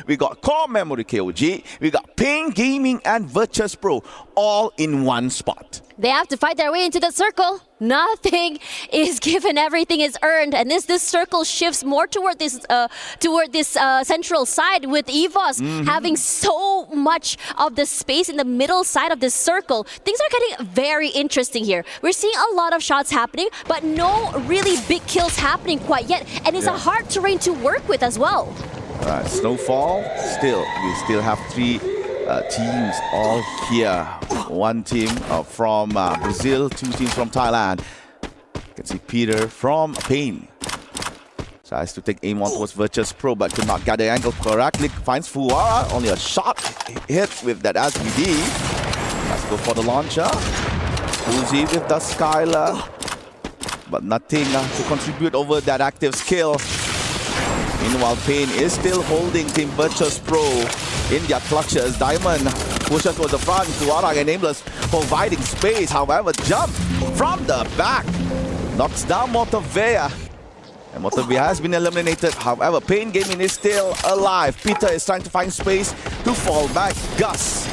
We got Core Memory KOG, we got Pain Gaming and Virtus Pro all in one spot. They have to fight their way into the circle. Nothing is given, everything is earned, and this circle shifts more toward this central side with EVOS having so much of the space in the middle side of this circle. Things are getting very interesting here. We're seeing a lot of shots happening, but no really big kills happening quite yet, and it's a hard terrain to work with as well. Alright, Snowfall, we still have three teams all here. One team from Brazil, two teams from Thailand. You can see Peter from Pain. Tries to take aim on towards Virtus Pro, but could not get the angle correctly. Finds Fuara, only a shot hit with that SBD. Let's go for the launcher. Uzi with the Skylar, but nothing to contribute over that active skill. Meanwhile, Pain is still holding Team Virtus Pro in their clutches. Diamond pushes towards the front. Fuara and Aimless providing space. However, jump from the back knocks down Motovea. And Motovea has been eliminated. However, Pain Gaming is still alive. Peter is trying to find space to fall back. Gus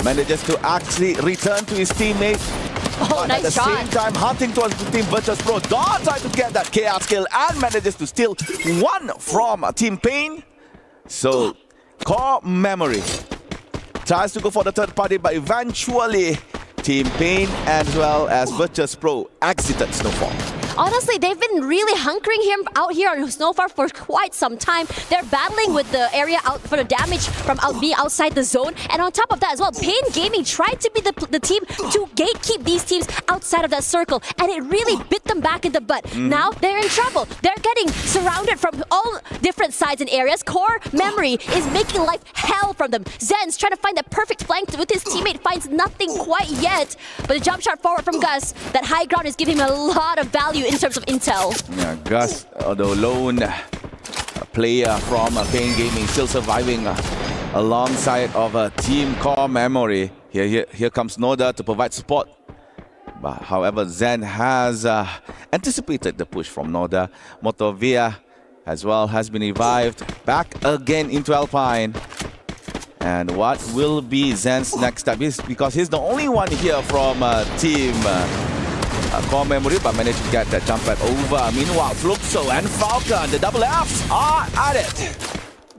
manages to actually return to his teammate. Oh, but nice at the shot. same time, hunting towards the Team Virtus Pro. Dawn tries to get that KR skill and manages to steal one from Team Pain. So, Core Memory tries to go for the third party, but eventually Team Pain as well as Virtus Pro exited Snowfall. Honestly, they've been really hunkering him out here on Snowfall for quite some time. They're battling with the area out for the damage from being outside the zone. And on top of that as well, Pain Gaming tried to be the team to gatekeep these teams outside of that circle. And it really bit them back in the butt. Now they're in trouble. They're getting surrounded from all different sides and areas. Core Memory is making life hell from them. Zen's trying to find that perfect flank with his teammate, finds nothing quite yet. But the jump shot forward from Gus, that high ground is giving him a lot of value in terms of intel. Yeah, Gus, the lone player from Pain Gaming, still surviving alongside of Team Core Memory. Here comes Noda to provide support. But however, Zen has anticipated the push from Noda. Motovea as well has been revived back again into Alpine. And what will be Zen's next step? Because he's the only one here from Team Core Memory, but managed to get that jump pad over. Meanwhile, Fluxo and Falcon, the double Fs are at it.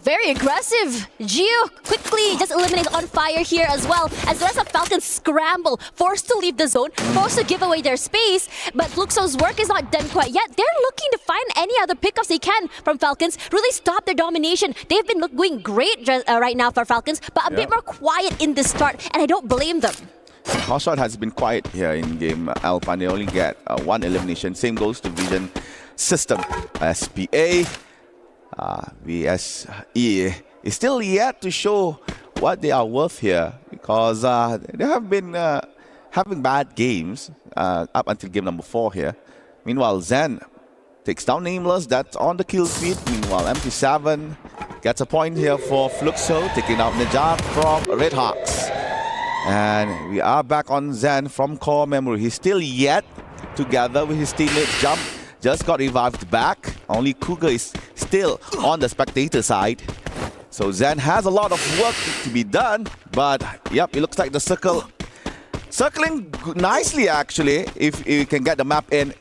Very aggressive. Gio quickly just eliminates on fire here as well, as the rest of Falcons scramble, forced to leave the zone, forced to give away their space, but Fluxo's work is not done quite yet. They're looking to find any other pickups they can from Falcons, really stop their domination. They've been doing great right now for Falcons, but a bit more quiet in the start, and I don't blame them. Hotshot has been quiet here in game Alpine. They only get one elimination. Same goes to Vision System. SPA, VSE is still yet to show what they are worth here, because they have been having bad games up until game number 4 here. Meanwhile, Zen takes down Nameless. That's on the kill feed. Meanwhile, MP7 gets a point here for Fluxo, taking out Najat from Red Hawks. And we are back on Zen from Core Memory. He's still yet together with his teammate. Jump just got revived back. Only Cougar is still on the spectator side. So Zen has a lot of work to be done. But yep, it looks like the circling nicely actually. If you can get the map in,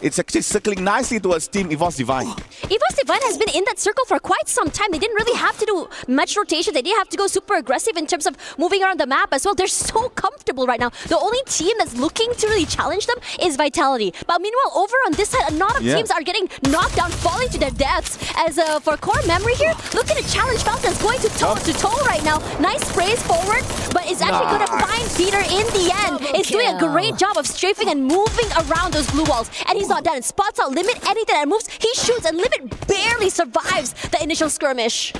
it's actually circling nicely towards Team EVOS Divine. EVOS Divine has been in that circle for quite some time. They didn't really have to do much rotation. They didn't have to go super aggressive in terms of moving around the map as well. They're so comfortable right now. The only team that's looking to really challenge them is Vitality. But meanwhile, over on this side, a lot of teams are getting knocked down, falling to their deaths. As for Core Memory here, looking to challenge Falcons, going to toe right now. Nice sprays forward, but it's actually going to find Peter in the end. It's doing a great job of strafing and moving around those blue walls. And he's not done. Spots out Limit, anything that moves, he shoots, and Limit barely survives the initial skirmish.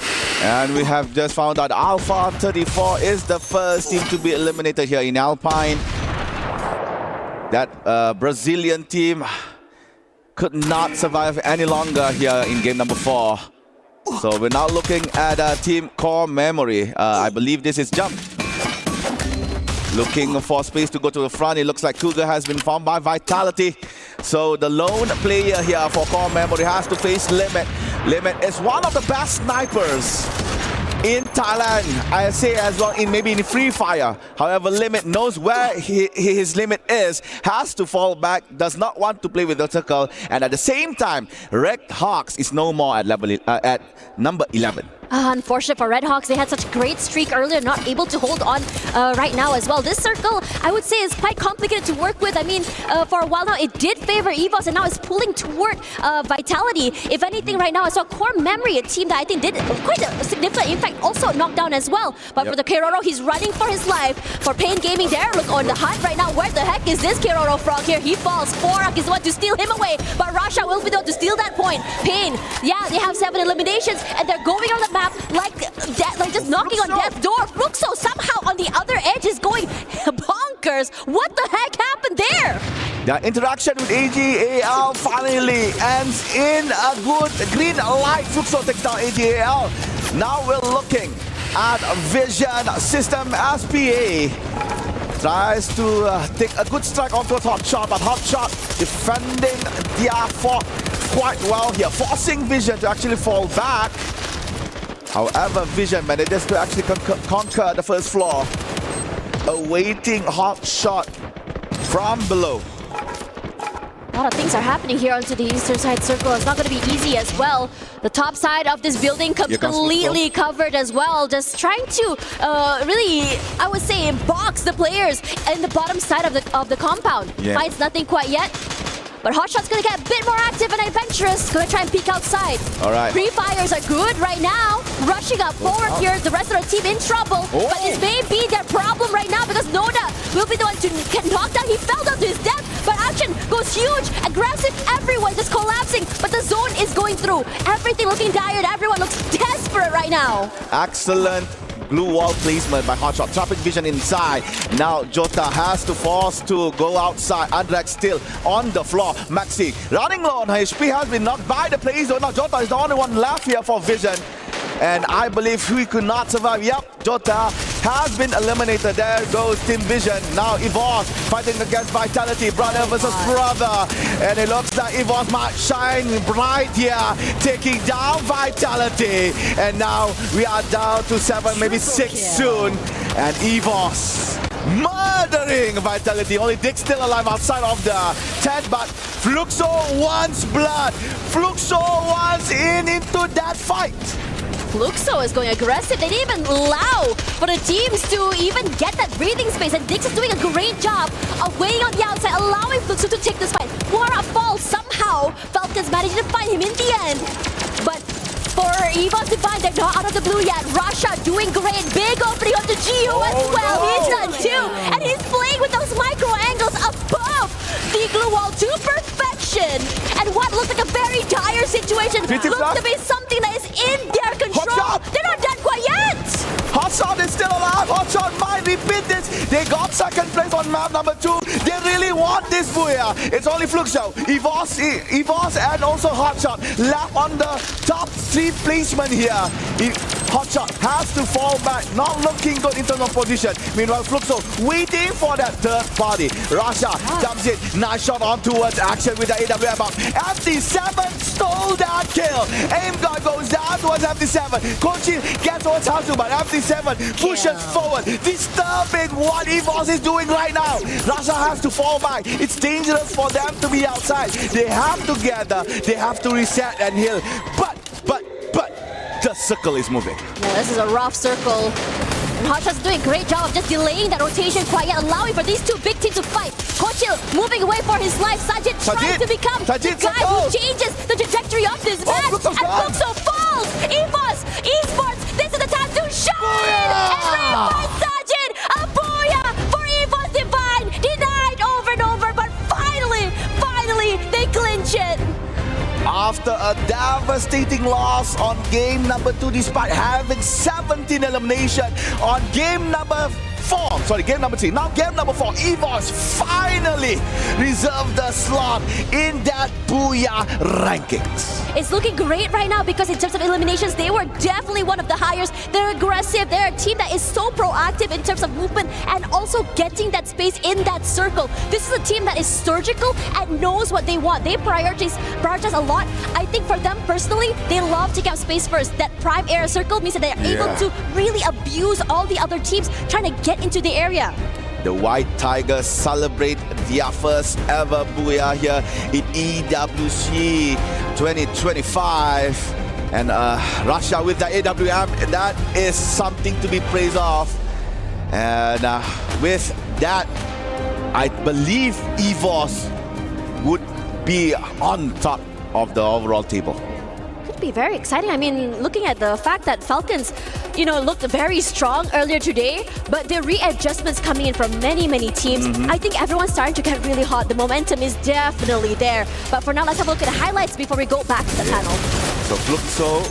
And we have just found out Alpha 34 is the first team to be eliminated here in Alpine. That Brazilian team could not survive any longer here in game number 4. So we're now looking at Team Core Memory. I believe this is Jump. Looking for space to go to the front. It looks like Cougar has been found by Vitality. So the lone player here for Core Memory has to face Limit. Limit is one of the best snipers in Thailand. I say as well in maybe in Free Fire. However, Limit knows where his limit is, has to fall back, does not want to play with the circle, and at the same time, Red Hawks is no more at at number 11. Unfortunate for Red Hawks, they had such a great streak earlier, not able to hold on right now as well. This circle, I would say, is quite complicated to work with. I mean, for a while now, it did favor EVOS, and now it's pulling toward Vitality. If anything, right now, I saw Core Memory, a team that I think did quite a significant impact, also knocked down as well. But for the Keroro, he's running for his life. For Pain Gaming, they're on the hunt right now. Where the heck is this Keroro Frog here? He falls. Forak is the one to steal him away, but Rasha will be the one to steal that point. Pain, yeah, they have 7 eliminations, and they're going on the map like just knocking on death's door. Fluxo somehow on the other edge is going bonkers. What the heck happened there? The interaction with AGAL finally ends in a good green light. Fluxo takes down AGAL. Now we're looking at Vision System SPA. Tries to take a good strike onto a Hotshot, but Hotshot defending their fort quite well here, forcing Vision to actually fall back. However, Vision manages to actually conquer the first floor, awaiting Hotshot from below. A lot of things are happening here onto the eastern side circle. It's not going to be easy as well. The top side of this building completely covered as well. Just trying to really, I would say, box the players in the bottom side of the compound. Yeah. Finds nothing quite yet. But Hotshot's going to get a bit more active and adventurous. Going to try and peek outside. All right. Pre-fires are good right now. Rushing up forward here. The rest of the team in trouble. Oh. But this may be their problem right now because Noda will be the one to get knocked down. He fell down to his death. But action goes huge. Aggressive. Everyone just collapsing. But the zone is going through. Everything looking dire. Everyone looks desperate right now. Excellent blue wall placement by Hotshot, trapping Vision inside. Now Jota has to force to go outside. Andrex still on the floor. Maxi running low on her HP, has been knocked by the play zone. Now Jota is the only one left here for Vision. And I believe he could not survive. Yep, Jota has been eliminated. There goes Team Vision. Now EVOS fighting against Vitality. Brother versus brother. And it looks like EVOS might shine bright here, taking down Vitality. And now we are down to 7, maybe 6 soon. And EVOS murdering Vitality. Only Dick still alive outside of the tent, but Fluxo wants blood. Fluxo wants into that fight. Fluxo is going aggressive. They didn't even allow for the teams to even get that breathing space. And Dix is doing a great job of waiting on the outside, allowing Fluxo to take this fight. Quora falls somehow. Falcons managed to find him in the end. But for EVOS Divine, they're not out of the blue yet. Rasha doing great. Big opening onto Gio as well. No. He's done too. And he's playing with those micro angles above the glue wall to perfection. And what looks like a very dire situation looks to be something that is in their control. They're not done quite yet. Hotshot is still alive. Hotshot might repeat this. They got second place on map number 2. They really want this booyah. It's only Fluxo, EVOS and also Hotshot left on the top 3 placement here. Hotshot has to fall back, not looking good in terms of position. Meanwhile, Fluxo waiting for that third party. Rasha comes in, nice shot on towards action with the AWM up. FD7 stole that kill. Aim guard goes down towards FD7. Kochi gets towards Hasu, but FD7 pushes forward, disturbing what EVOS is doing right now. Rasha has to fall back. It's dangerous for them to be outside. They have to gather, they have to reset and heal. But the circle is moving. Yeah, this is a rough circle. And Hotshot's doing a great job of just delaying that rotation quite yet, allowing for these 2 big teams to fight. Kochil moving away for his life. Sajid trying to become the guy who changes the trajectory of this match. And Fluxo falls. EVOS, Esports, this is the time to shine. Every fight, Sajid, a booyah for EVOS Divine. Denied over and over, but finally, they clinch it. After a devastating loss on game number 2, despite having 17 elimination on game number game number 3. Now game number 4. EVOS finally reserved the slot in that Booyah rankings. It's looking great right now because in terms of eliminations, they were definitely one of the highest. They're aggressive. They're a team that is so proactive in terms of movement and also getting that space in that circle. This is a team that is surgical and knows what they want. They prioritize a lot. I think for them personally, they love taking up space first. That prime air circle means that they're able to really abuse all the other teams trying to get into the area. The White Tigers celebrate their first ever Booyah here in EWC 2025. And Russia with the AWM, that is something to be praised of. And with that, I believe EVOS would be on top of the overall table. Could be very exciting. I mean, looking at the fact that Falcons, looked very strong earlier today, but the readjustments coming in from many teams, I think everyone's starting to get really hot. The momentum is definitely there. But for now, let's have a look at the highlights before we go back to the panel. So Fluxo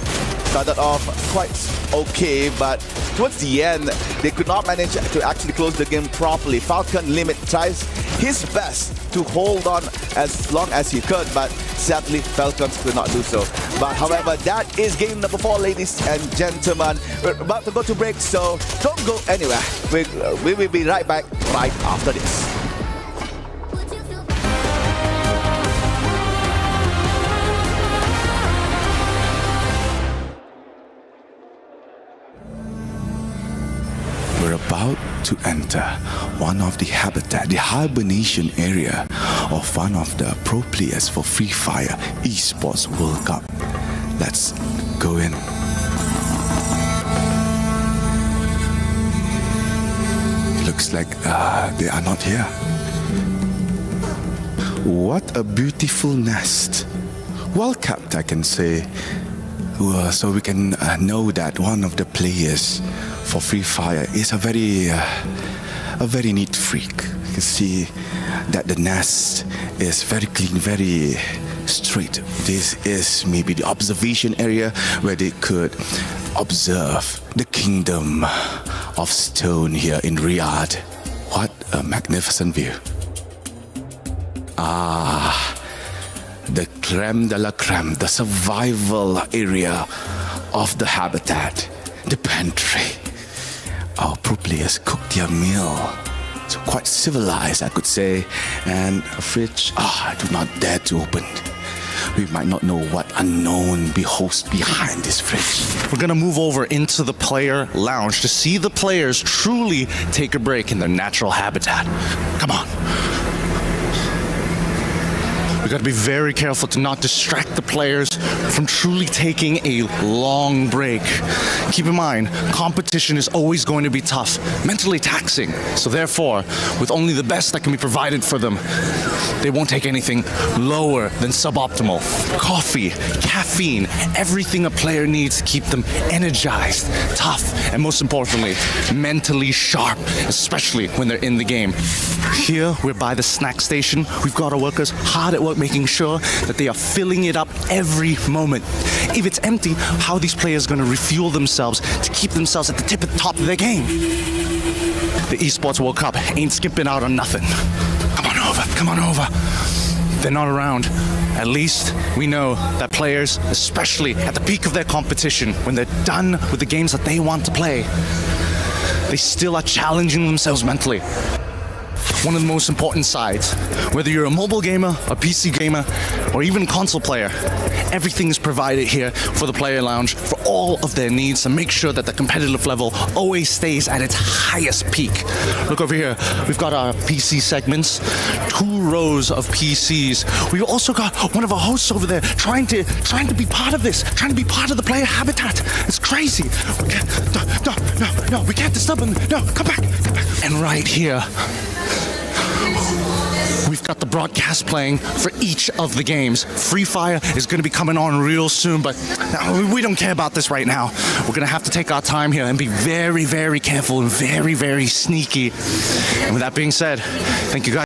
started off quite okay, but towards the end, they could not manage to actually close the game properly. Falcon Limit tries his best to hold on as long as he could, but sadly, Falcons could not do so. But however, that is game number 4, ladies and gentlemen. We're about to go to break, so don't go anywhere. We will be right back right after this. We're about to enter one of the habitat, the hibernation area of one of the pro players for Free Fire Esports World Cup. Let's go in. Looks like they are not here. What a beautiful nest. Well kept, I can say. So we can know that one of the players for Free Fire is a very neat freak. You can see that the nest is very clean, very straight. This is maybe the observation area where they could observe the kingdom of stone here in Riyadh. What a magnificent view. The creme de la creme, the survival area of the habitat, the pantry. Our pro players cook their meal. So quite civilized, I could say. And a fridge, I do not dare to open. We might not know what unknown beholds behind this fridge. We're gonna move over into the player lounge to see the players truly take a break in their natural habitat. Come on. We gotta be very careful to not distract the players from truly taking a long break. Keep in mind, competition is always going to be tough, mentally taxing. So therefore, with only the best that can be provided for them, they won't take anything lower than suboptimal. Coffee, caffeine, everything a player needs to keep them energized, tough, and most importantly, mentally sharp, especially when they're in the game. Here, we're by the snack station. We've got our workers hard at work making sure that they are filling it up every moment. If it's empty, how are these players going to refuel themselves to keep themselves at the top of their game? The Esports World Cup ain't skipping out on nothing. Come on over. They're not around. At least we know that players, especially at the peak of their competition, when they're done with the games that they want to play, they still are challenging themselves mentally. One of the most important sides, whether you're a mobile gamer, a PC gamer, or even a console player, everything is provided here for the player lounge for all of their needs to make sure that the competitive level always stays at its highest peak. Look over here, we've got our PC segments, 2 rows of PCs. We've also got one of our hosts over there trying to be part of this, trying to be part of the player habitat. It's crazy. We can't, no, we can't disturb them. No, come back. And right here, we've got the broadcast playing for each of the games. Free Fire is going to be coming on real soon, but we don't care about this right now. We're going to have to take our time here and be very, very careful and very, very sneaky. And with that being said, thank you guys.